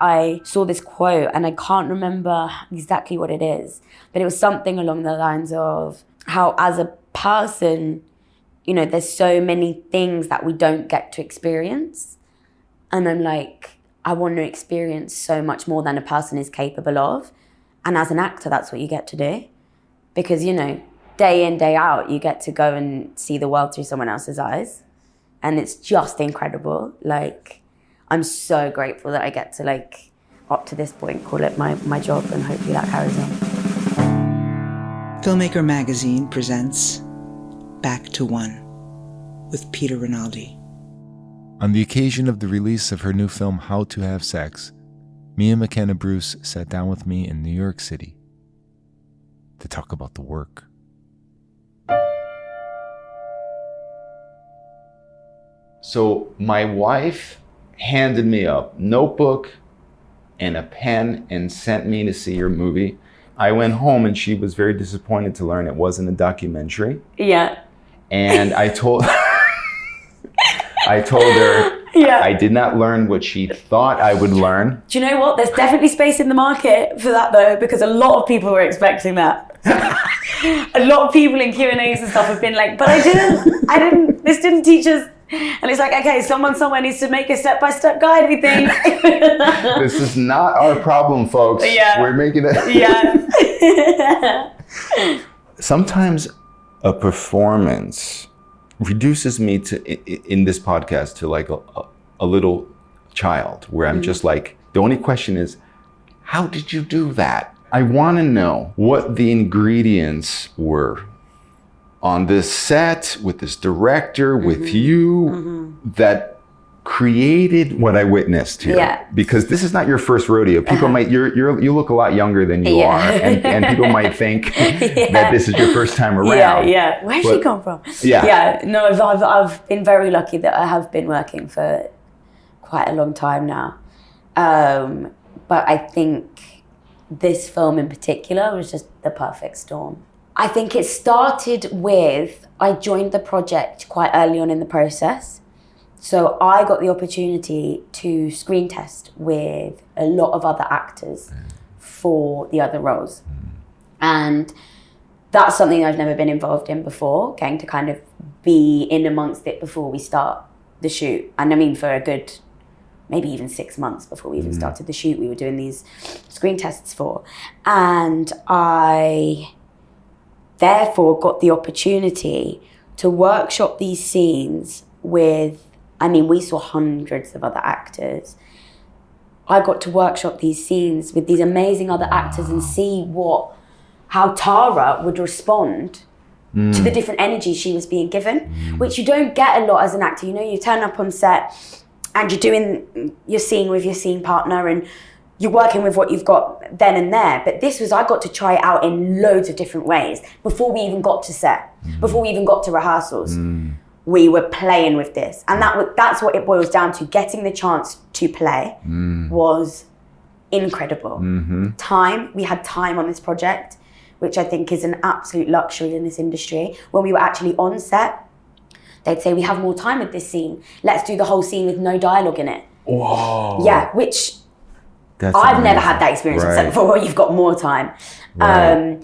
I saw this quote and I can't remember exactly what it is, but it was something along the lines of how as a person, you know, there's so many things that we don't get to experience. And I'm like, I want to experience so much more than a person is capable of. And as an actor, that's what you get to do. Because, you know, day in, day out, you get to go and see the world through someone else's eyes. And it's just incredible. Like, I'm so grateful that I get to, like, up to this point, call it my job, and hopefully that carries on. Filmmaker Magazine presents Back to One with Peter Rinaldi. On the occasion of the release of her new film, How to Have Sex, McKenna-Bruce sat down with me in New York City to talk about the work. So my wife handed me a notebook and a pen and sent me to see her movie. I went home and she was very disappointed to learn it wasn't a documentary. Yeah. And I told her I did not learn what she thought I would learn. Do you know what? There's definitely space in the market for that though, because a lot of people were expecting that. A lot of people in Q&As and stuff have been like, but I didn't, this didn't teach us. And it's like, okay, someone somewhere needs to make a step-by-step guide, we think. This is not our problem, folks. Yeah. We're making it. Yeah. Sometimes a performance reduces me to, in this podcast, to like a little child, where I'm just like, the only question is, how did you do that? I want to know what the ingredients were on this set, with this director, with you, that created what I witnessed here. Yeah. Because this is not your first rodeo. People might, you look a lot younger than you are, and people might think that this is your first time around. Yeah. Where's she come from? Yeah. No, I've been very lucky that I have been working for quite a long time now. But I think this film in particular was just the perfect storm. I think it started with, I joined the project quite early on in the process. So I got the opportunity to screen test with a lot of other actors for the other roles. And that's something I've never been involved in before, getting to kind of be in amongst it before we start the shoot. And I mean, for a good, maybe even 6 months before we even started the shoot, we were doing these screen tests for. And I therefore got the opportunity to workshop these scenes with, I mean, we saw hundreds of other actors. I got to workshop these scenes with these amazing other actors and see how Tara would respond to the different energies she was being given, which you don't get a lot as an actor. You know, you turn up on set and you're doing your scene with your scene partner and you're working with what you've got then and there. But this was, I got to try it out in loads of different ways before we even got to set, before we even got to rehearsals. We were playing with this. And that's what it boils down to. Getting the chance to play was incredible. Time, we had time on this project, which I think is an absolute luxury in this industry. When we were actually on set, they'd say, we have more time with this scene. Let's do the whole scene with no dialogue in it. Whoa. Yeah, which That's I've amazing. never had that experience on set before where you've got more time. Right.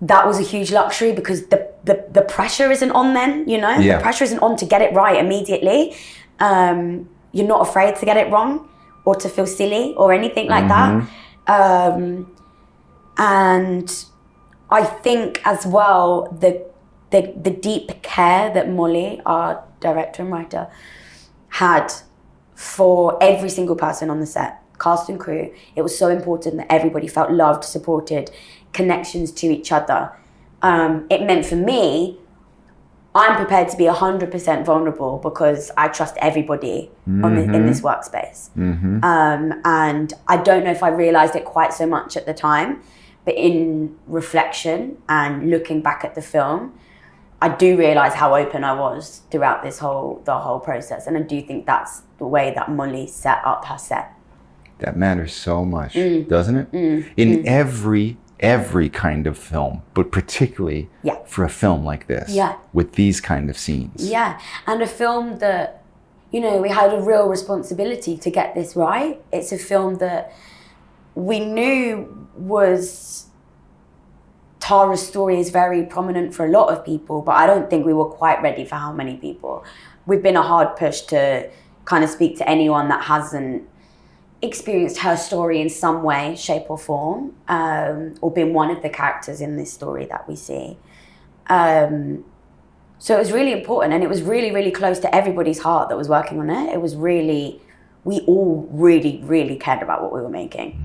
That was a huge luxury because the pressure isn't on then, you know? Yeah. The pressure isn't on to get it right immediately. You're not afraid to get it wrong or to feel silly or anything like that. And I think as well, the deep care that Molly, our director and writer, had for every single person on the set, cast and crew, it was so important that everybody felt loved, supported, connections to each other. It meant for me, I'm prepared to be 100% vulnerable because I trust everybody in this workspace. And I don't know if I realized it quite so much at the time, but in reflection and looking back at the film, I do realize how open I was throughout the whole process. And I do think that's the way that Molly set up her set. That matters so much, doesn't it? In every kind of film, but particularly for a film like this, with these kind of scenes. Yeah, and a film that you know, we had a real responsibility to get this right. It's a film that we knew was... Tara's story is very prominent for a lot of people, but I don't think we were quite ready for how many people. We've been a hard push to kind of speak to anyone that hasn't experienced her story in some way, shape or form, or been one of the characters in this story that we see. So it was really important, and it was really, really close to everybody's heart that was working on it. It was really, we all really, really cared about what we were making.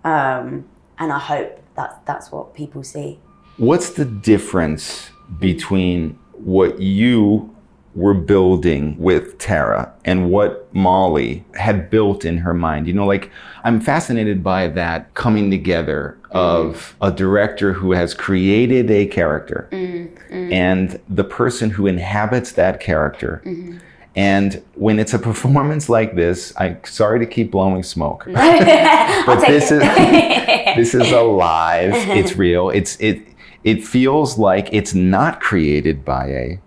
And I hope that's what people see. What's the difference between what you were building with Tara and what Molly had built in her mind? You know, like, I'm fascinated by that coming together of a director who has created a character and the person who inhabits that character. And when it's a performance like this, I'm sorry to keep blowing smoke, but this is alive. It's real. It feels like it's not created by a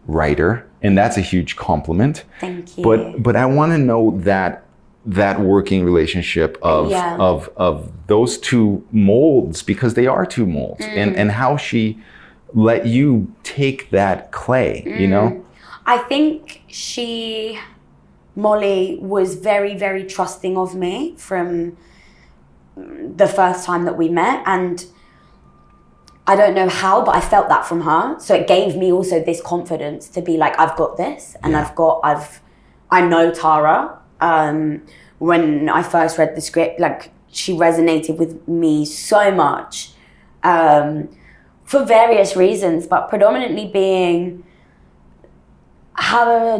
writer, and that's a huge compliment. Thank you. But I want to know that working relationship of those two molds, because they are two molds, and how she let you take that clay, you know? I think Molly was very, very trusting of me from the first time that we met, and I don't know how, but I felt that from her. So it gave me also this confidence to be like, I've got this, and I know Tara. When I first read the script, like, she resonated with me so much, for various reasons, but predominantly being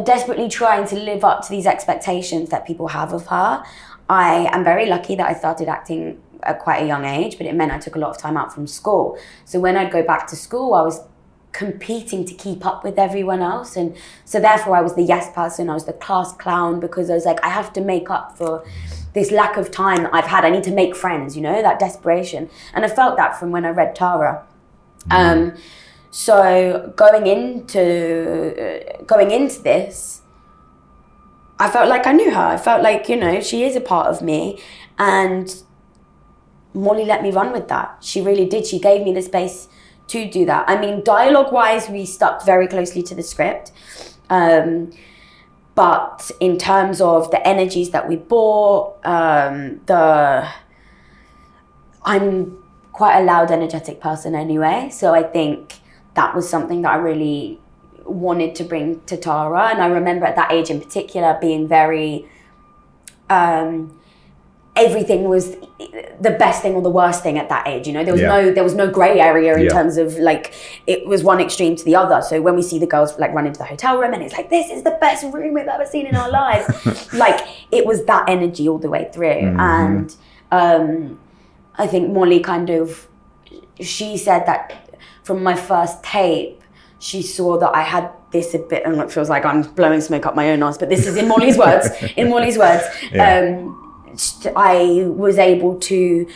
desperately trying to live up to these expectations that people have of her. I am very lucky that I started acting at quite a young age, but it meant I took a lot of time out from school. So when I'd go back to school, I was competing to keep up with everyone else. And so therefore I was the yes person, I was the class clown, because I was like, I have to make up for this lack of time that I've had. I need to make friends, you know, that desperation. And I felt that from when I read Tara. So going into this, I felt like I knew her. I felt like, you know, she is a part of me. And Molly let me run with that. She really did. She gave me the space to do that. I mean, dialogue-wise, we stuck very closely to the script. But in terms of the energies that we brought, I'm quite a loud, energetic person anyway. So I think that was something that I really wanted to bring to Tara. And I remember at that age in particular being very, everything was the best thing or the worst thing at that age. You know, there was no gray area in terms of, like, it was one extreme to the other. So when we see the girls like run into the hotel room and it's like, this is the best room we've ever seen in our lives. Like, it was that energy all the way through. And I think Molly she said that from my first tape, she saw that I had this a bit, and it feels like I'm blowing smoke up my own ass, but this is in Molly's words. I was able to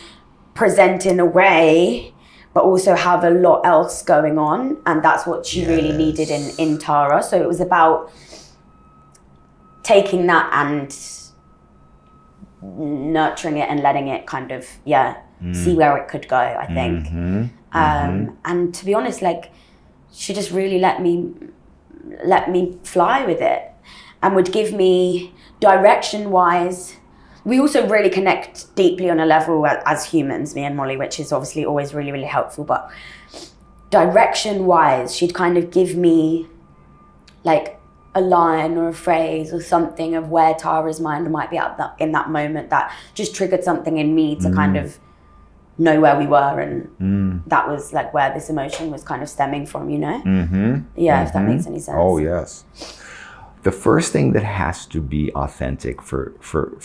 present in a way, but also have a lot else going on. And that's what she really needed in Tara. So it was about taking that and nurturing it and letting it kind of, see where it could go, I think. And to be honest, like, she just really let me fly with it and would give me direction-wise. We also really connect deeply on a level as humans, me and Molly, which is obviously always really, really helpful. But direction-wise, she'd kind of give me like a line or a phrase or something of where Tara's mind might be at in that moment that just triggered something in me to kind of know where we were, and that was like where this emotion was kind of stemming from, you know? If that makes any sense. Oh, yes. The first thing that has to be authentic for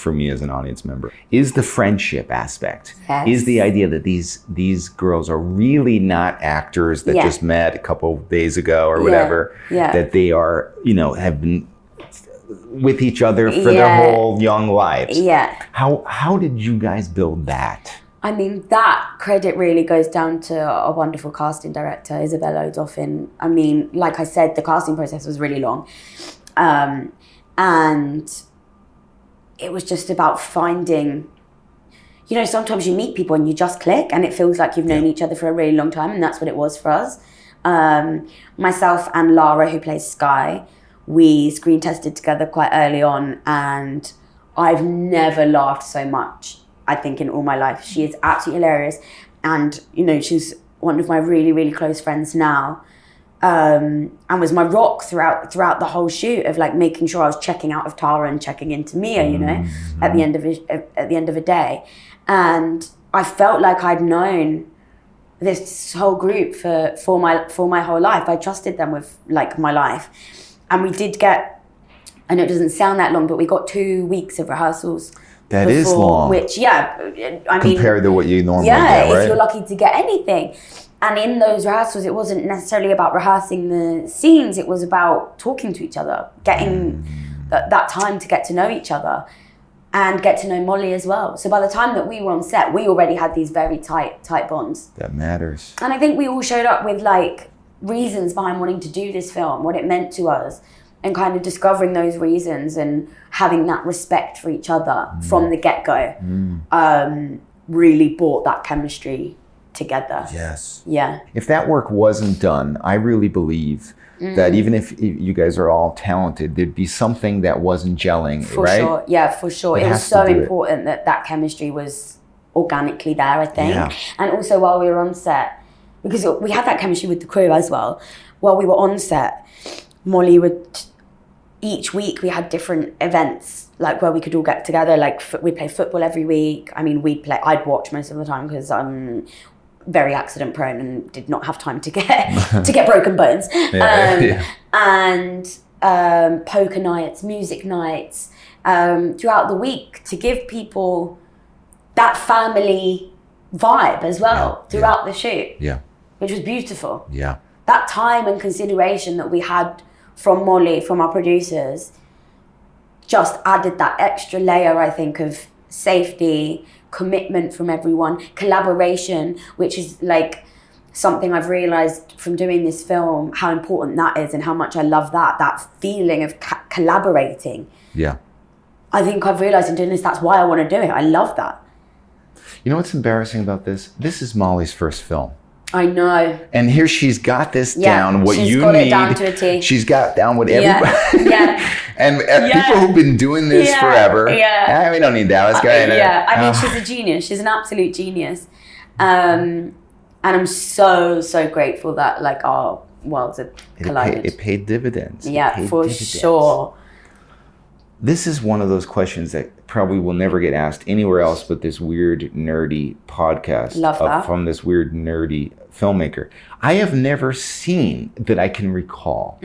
me as an audience member is the friendship aspect. Yes. Is the idea that these girls are really not actors that just met a couple of days ago or whatever, that they are, you know, have been with each other for their whole young lives. How did you guys build that? I mean, that credit really goes down to a wonderful casting director, Isabella O'Doffin. I mean, like I said, the casting process was really long. And it was just about finding, you know, sometimes you meet people and you just click and it feels like you've known each other for a really long time, and that's what it was for us. Myself and Lara, who plays Sky, we screen tested together quite early on, and I've never laughed so much, I think, in all my life. She is absolutely hilarious, and, you know, she's one of my really, really close friends now, and was my rock throughout the whole shoot, of like making sure I was checking out of Tara and checking into Mia, you know, at the end of a day. And I felt like I'd known this whole group for my whole life. I trusted them with like my life, and we did get, I know it doesn't sound that long, but we got 2 weeks of rehearsals. That is long. Which, I mean, compared to what you normally get, right? If you're lucky to get anything. And in those rehearsals, it wasn't necessarily about rehearsing the scenes. It was about talking to each other, getting that time to get to know each other, and get to know Molly as well. So by the time that we were on set, we already had these very tight bonds. That matters. And I think we all showed up with like reasons behind wanting to do this film, what it meant to us, and kind of discovering those reasons and having that respect for each other from the get-go really brought that chemistry together. Yes. Yeah. If that work wasn't done, I really believe that even if you guys are all talented, there'd be something that wasn't gelling, for right? Sure. Yeah, for sure. It was has so to do it. important that chemistry was organically there, I think. Yeah. And also while we were on set, because we had that chemistry with the crew as well, while we were on set, Molly would, each week we had different events, like where we could all get together, like we'd play football every week. I mean, I'd watch most of the time because I'm very accident prone and did not have time to get broken bones. And poker nights, music nights, throughout the week, to give people that family vibe as well throughout the shoot. Yeah. Which was beautiful. Yeah. That time and consideration that we had from Molly, from our producers, just added that extra layer, I think, of safety, commitment from everyone, collaboration, which is like something I've realized from doing this film, how important that is and how much I love that feeling of collaborating. Yeah. I think I've realized in doing this, that's why I want to do it. I love that. You know what's embarrassing about this? This is Molly's first film. I know. And here she's got this down, what she's you got need. It down to a T. She's got down what everybody. Yeah. And people who've been doing this forever. Yeah. We don't need that. Let's go ahead. I mean, she's a genius. She's an absolute genius. And I'm so grateful that like our worlds have collided. It paid dividends. For sure. This is one of those questions that probably will never get asked anywhere else but this weird, nerdy podcast. Love that. From this weird, nerdy filmmaker. I have never seen, that I can recall,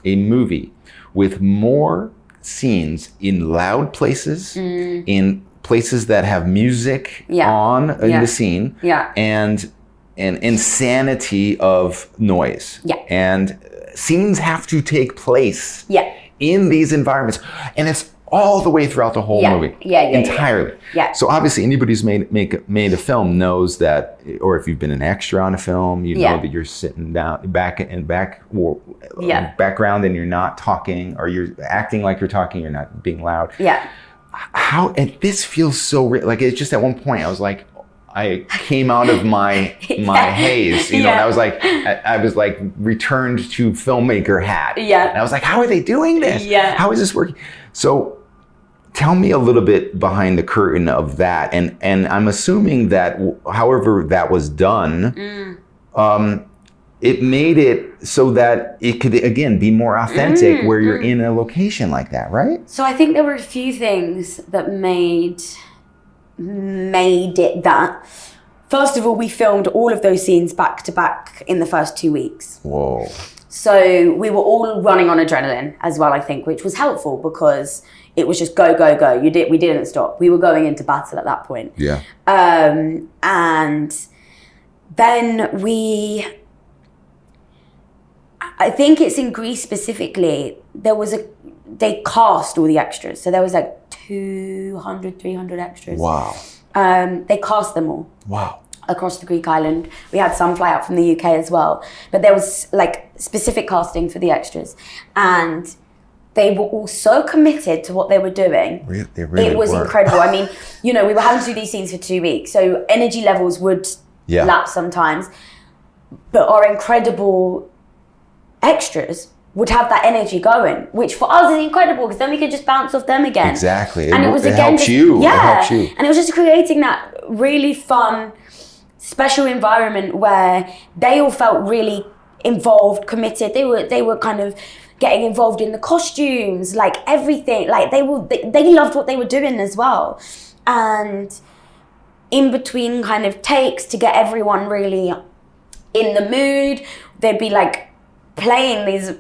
a movie with more scenes in loud places, in places that have music on in the scene, and an insanity of noise. And scenes have to take place in these environments, and it's all the way throughout the whole movie, entirely. So obviously, anybody who's made a film knows that, or if you've been an extra on a film, you know that you're sitting down background and you're not talking, or you're acting like you're talking, you're not being loud. And this feels so real. Like, it's just at one point I was like, I came out of my haze, you know, and I was like returned to filmmaker hat. And I was like, how are they doing this? How is this working? So tell me a little bit behind the curtain of that. And I'm assuming that however that was done, it made it so that it could, again, be more authentic where you're in a location like that, right? So I think there were a few things that made it that. First of all, we filmed all of those scenes back to back in the first 2 weeks. Whoa. So we were all running on adrenaline as well, I think, which was helpful because it was just go, go, go. We didn't stop. We were going into battle at that point. And then I think it's in Greece specifically, they cast all the extras. So there was like 200, 300 extras. Wow. They cast them all. Wow. Across the Greek island. We had some fly out from the UK as well. But there was like specific casting for the extras. And they were all so committed to what they were doing. They really it was were. incredible. I mean, you know, we were having to do these scenes for 2 weeks, so energy levels would lapse sometimes. But our incredible extras would have that energy going, which for us is incredible because then we could just bounce off them again. Exactly. And it was it again helps you. Yeah. It helps you. And it was just creating that really fun, special environment where they all felt really involved, committed. They were kind of getting involved in the costumes, like everything. Like they loved what they were doing as well. And in between kind of takes to get everyone really in the mood, they'd be like playing these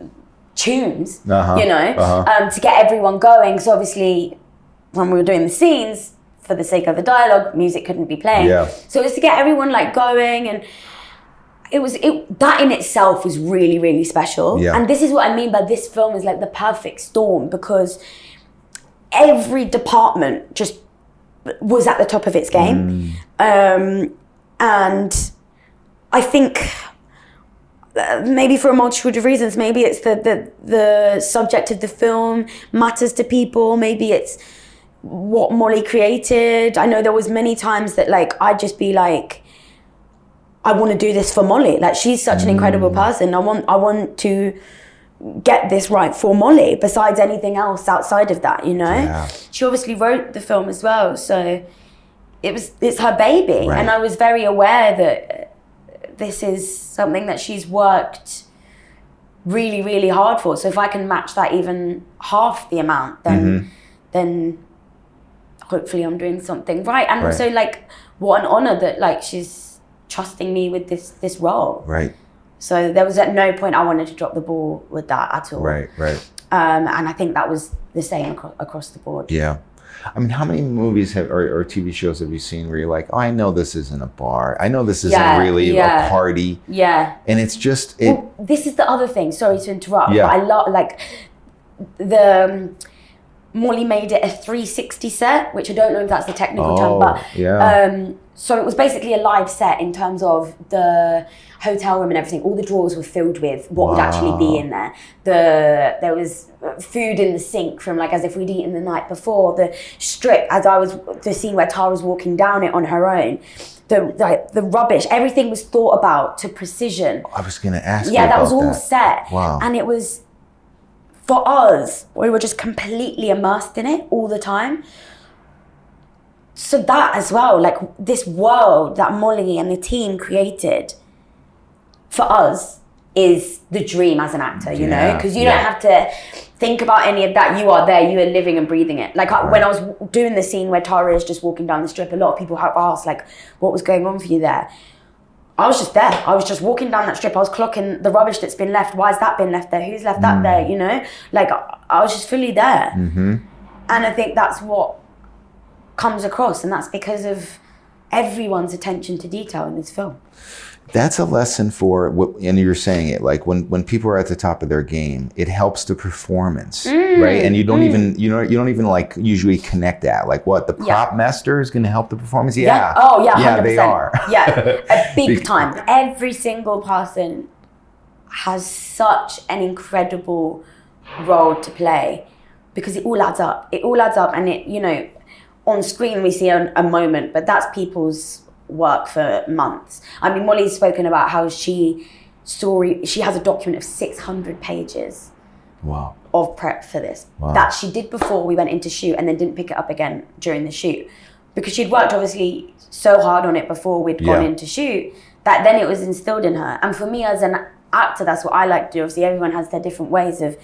tunes, you know, to get everyone going. So obviously when we were doing the scenes, for the sake of the dialogue, music couldn't be playing. Yeah. So it was to get everyone like going, and that in itself was really, really special. Yeah. And this is what I mean by this film is like the perfect storm, because every department just was at the top of its game. And I think maybe for a multitude of reasons, maybe it's the subject of the film matters to people, maybe it's what Molly created. I know there was many times that like I'd just be like, I want to do this for Molly. Like she's such an incredible person. I want to get this right for Molly besides anything else outside of that, you know? Yeah. She obviously wrote the film as well, so it's her baby. Right. And I was very aware that this is something that she's worked really, really hard for. So if I can match that even half the amount, then hopefully I'm doing something right. And also like, what an honor that like she's trusting me with this role. Right. So there was at no point I wanted to drop the ball with that at all. Right. And I think that was the same across the board. Yeah. I mean, how many movies or TV shows have you seen where you're like, oh, I know this isn't a bar. I know this isn't really a party. Yeah. And it's just... Well, this is the other thing. Sorry to interrupt. Yeah. But I love, like, the... Molly made it a 360 set, which I don't know if that's the technical term, but so it was basically a live set in terms of the hotel room and everything. All the drawers were filled with what would actually be in there. There was food in the sink from like as if we'd eaten the night before. The strip, the scene where Tara's walking down it on her own. The rubbish, everything was thought about to precision. I was going to ask you about that. Yeah, that was all set. Wow. And it was... For us, we were just completely immersed in it all the time. So that as well, like this world that Molly and the team created for us is the dream as an actor, you know? Because you don't have to think about any of that. You are there, you are living and breathing it. Like when I was doing the scene where Tara is just walking down the strip, a lot of people have asked like, what was going on for you there? I was just there. I was just walking down that strip. I was clocking the rubbish that's been left. Why has that been left there? Who's left that there? You know, like I was just fully there. And I think that's what comes across, and that's because of everyone's attention to detail in this film. That's a lesson for, and you're saying it, like when people are at the top of their game, it helps the performance, right? And you don't even like usually connect that. Like what, the prop master is going to help the performance? Yeah. Oh yeah, 100%. Yeah, they are. A big time. Every single person has such an incredible role to play because it all adds up. It all adds up, and it, you know, on screen we see a moment, but that's people's work for months. I mean, Molly's spoken about how she has a document of 600 pages of prep for this that she did before we went into shoot and then didn't pick it up again during the shoot because she'd worked obviously so hard on it before we'd gone into shoot that then it was instilled in her. And for me as an actor, that's what I like to do. Obviously everyone has their different ways of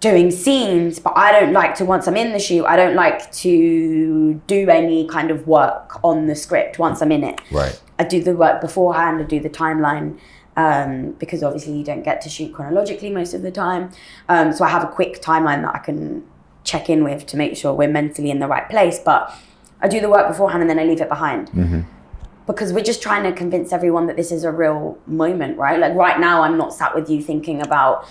doing scenes, but I don't like to, once I'm in the shoot, I don't like to do any kind of work on the script once I'm in it. Right. I do the work beforehand, I do the timeline, because obviously you don't get to shoot chronologically most of the time. So I have a quick timeline that I can check in with to make sure we're mentally in the right place, but I do the work beforehand and then I leave it behind. Because we're just trying to convince everyone that this is a real moment, right? Like right now, I'm not sat with you thinking about,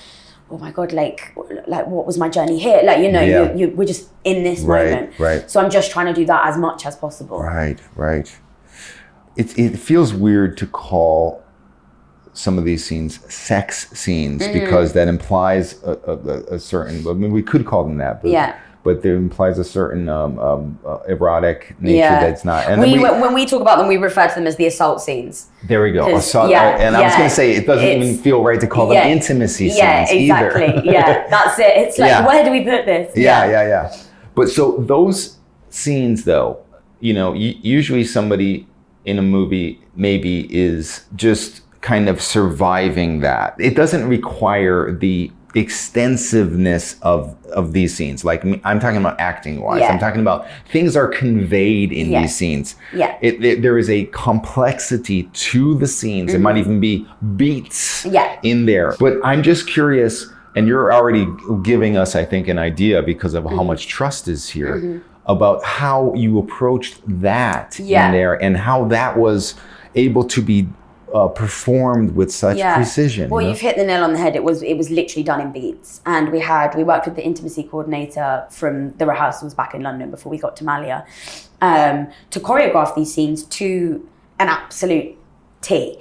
oh my God, like what was my journey here? Like, you know, we're just in this moment. Right. So I'm just trying to do that as much as possible. Right. It feels weird to call some of these scenes sex scenes because that implies a certain, I mean, we could call them that, but there implies a certain erotic nature that's not. And when we talk about them, we refer to them as the assault scenes. There we go. Assault, and I was going to say, it doesn't even feel right to call them intimacy scenes exactly. either. That's it. It's like, where do we put this? Yeah. But so those scenes, though, you know, usually somebody in a movie maybe is just kind of surviving that. It doesn't require the extensiveness of these scenes. Like, I'm talking about acting wise. I'm talking about things are conveyed in these scenes. There is a complexity to the scenes. It might even be beats in there. But I'm just curious, and you're already giving us, I think, an idea because of how much trust is here about how you approached that in there and how that was able to be performed with such precision. Well, you've hit the nail on the head. It was literally done in beats, and we worked with the intimacy coordinator from the rehearsals back in London before we got to Malia to choreograph these scenes to an absolute T.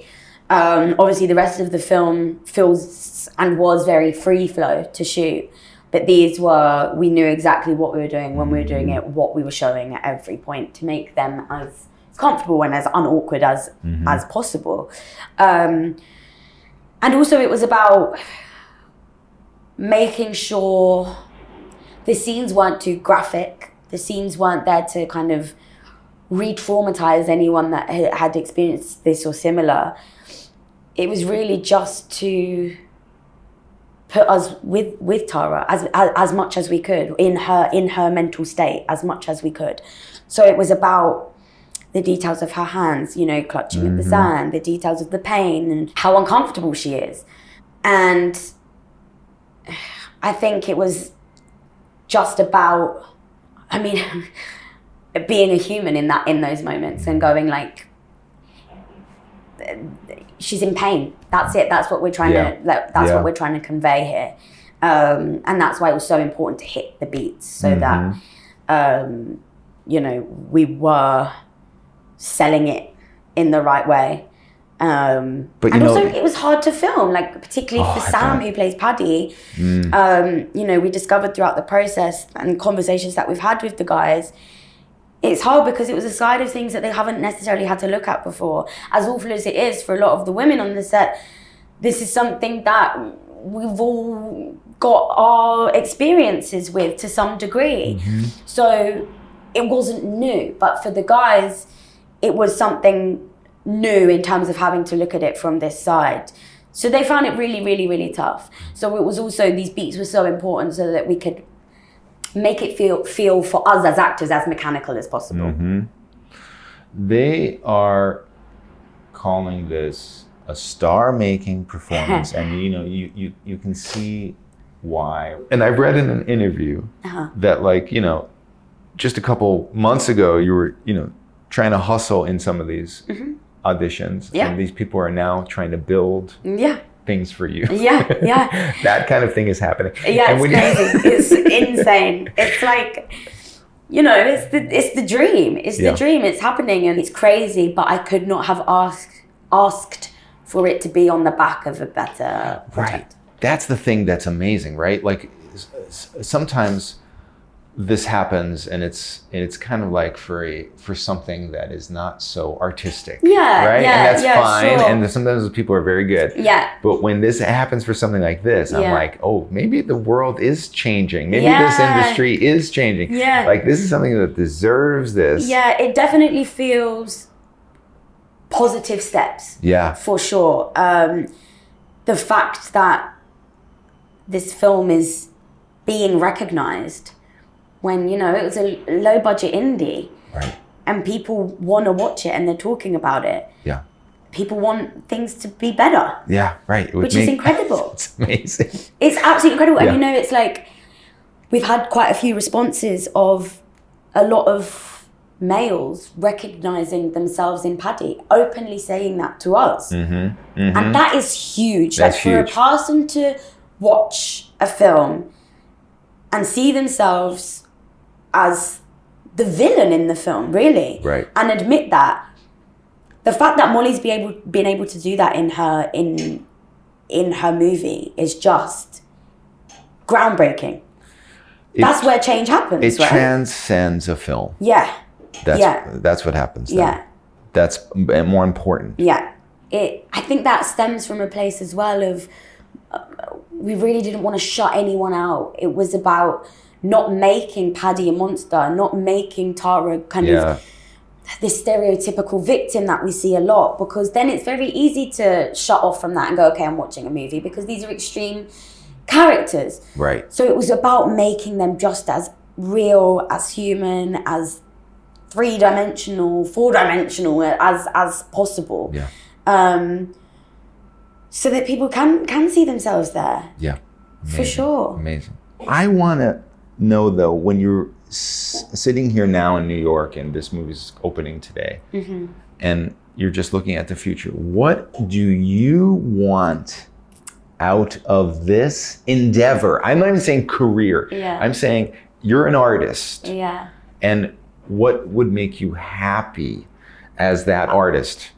Obviously, the rest of the film feels and was very free flow to shoot, but we knew exactly what we were doing when we were doing it, what we were showing at every point to make them as comfortable and as unawkward as possible. And also it was about making sure the scenes weren't too graphic. The scenes weren't there to kind of re-traumatize anyone that had experienced this or similar. It was really just to put us with Tara as much as we could in her mental state, as much as we could. So it was about the details of her hands, you know, clutching at the sand, the details of the pain and how uncomfortable she is. And I think it was just about, I mean, being a human in those moments and going like, she's in pain. That's it. That's what we're trying what we're trying to convey here. And that's why it was so important to hit the beats so that, you know, we were selling it in the right way. But and also it was hard to film, like particularly for Sam, who plays Paddy. You know, we discovered throughout the process and conversations that we've had with the guys, it's hard because it was a side of things that they haven't necessarily had to look at before. As awful as it is for a lot of the women on the set, this is something that we've all got our experiences with to some degree. So it wasn't new, but for the guys, it was something new in terms of having to look at it from this side. So they found it really, really, really tough. So it was also, these beats were so important so that we could make it feel for us as actors as mechanical as possible. They are calling this a star-making performance, and you know, you can see why. And I read in an interview that, like, you know, just a couple months ago, you were, you know, trying to hustle in some of these auditions, and these people are now trying to build things for you. That kind of thing is happening. It's crazy. It's insane. It's like, you know, it's the dream. It's the dream. It's happening and it's crazy. But I could not have asked for it to be on the back of a better project. Right. That's the thing that's amazing, right? Like sometimes this happens and it's kind of like for something that is not so artistic, right? And that's fine. Sure. And sometimes people are very good. But when this happens for something like this, I'm like, oh, maybe the world is changing. Maybe this industry is changing. Like, this is something that deserves this. It definitely feels positive steps. For sure. The fact that this film is being recognized when, you know, it was a low budget indie, and people want to watch it and they're talking about it. People want things to be better. Which is incredible. It's amazing. It's absolutely incredible. And you know, it's like we've had quite a few responses of a lot of males recognizing themselves in Paddy, openly saying that to us. And that is huge. That's like for huge. a person to watch a film and see themselves as the villain in the film, really, and admit that the fact that Molly's been able to do that in her movie is just groundbreaking. That's where change happens, It right? transcends a film. Yeah. That's what happens then. Yeah. That's more important. Yeah. I think that stems from a place as well of we really didn't want to shut anyone out. It was about not making Paddy a monster, not making Tara kind of this stereotypical victim that we see a lot, because then it's very easy to shut off from that and go, okay, I'm watching a movie, because these are extreme characters. Right. So it was about making them just as real, as human, as 3-dimensional, 4-dimensional as possible. Yeah. So that people can see themselves there. Yeah. Amazing. For sure. Amazing. I want to know, though, when you're sitting here now in New York and this movie's opening today, and you're just looking at the future, what do you want out of this endeavor? I'm not even saying career. Yeah. I'm saying you're an artist. Yeah. And what would make you happy as that artist?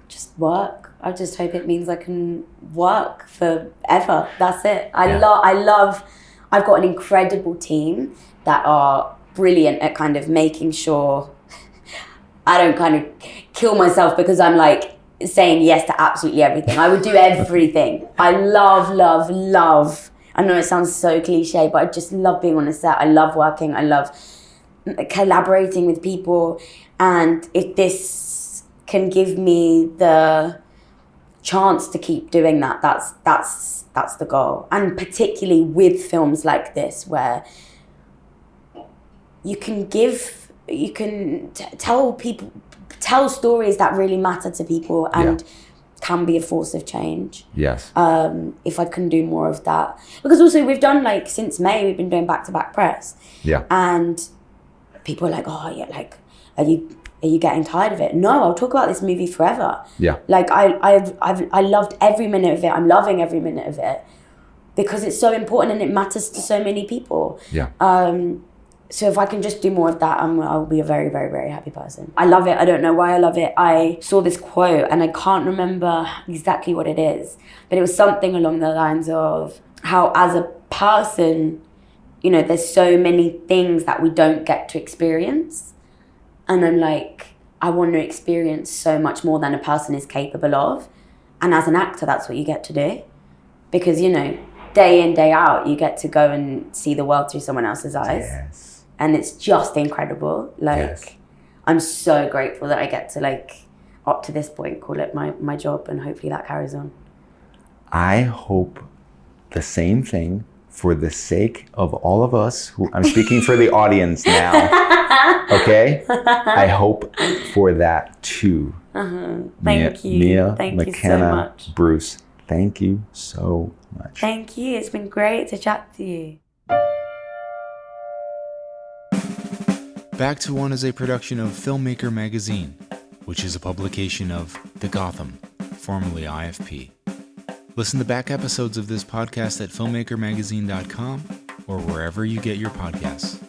Just work. I just hope it means I can work forever. That's it. I love, I've got an incredible team that are brilliant at kind of making sure I don't kind of kill myself because I'm like saying yes to absolutely everything. I would do everything. I love. I know it sounds so cliche, but I just love being on a set. I love working. I love collaborating with people. And if this can give me the chance to keep doing that, that's the goal. And particularly with films like this, where you can tell stories that really matter to people and can be a force of change. Yes. If I can do more of that, because also we've done, like, since May we've been doing back-to-back press. Yeah. And people are like, oh yeah, like, are you getting tired of it? No, I'll talk about this movie forever. Yeah. Like I loved every minute of it. I'm loving every minute of it because it's so important and it matters to so many people. Yeah. So if I can just do more of that, I'll be a very, very, very happy person. I love it. I don't know why I love it. I saw this quote and I can't remember exactly what it is, but it was something along the lines of how, as a person, you know, there's so many things that we don't get to experience. And I'm like, I want to experience so much more than a person is capable of. And as an actor, that's what you get to do. Because, you know, day in, day out, you get to go and see the world through someone else's eyes. Yes. And it's just incredible. Like, I'm so grateful that I get to, like, up to this point, call it my job, and hopefully that carries on. I hope the same thing for the sake of all of us who, I'm speaking for the audience now, okay? I hope for that too. Thank you. Mia, thank McKenna, you so much. Bruce, thank you so much. Thank you. It's been great to chat to you. Back to One is a production of Filmmaker Magazine, which is a publication of The Gotham, formerly IFP. Listen to back episodes of this podcast at filmmakermagazine.com or wherever you get your podcasts.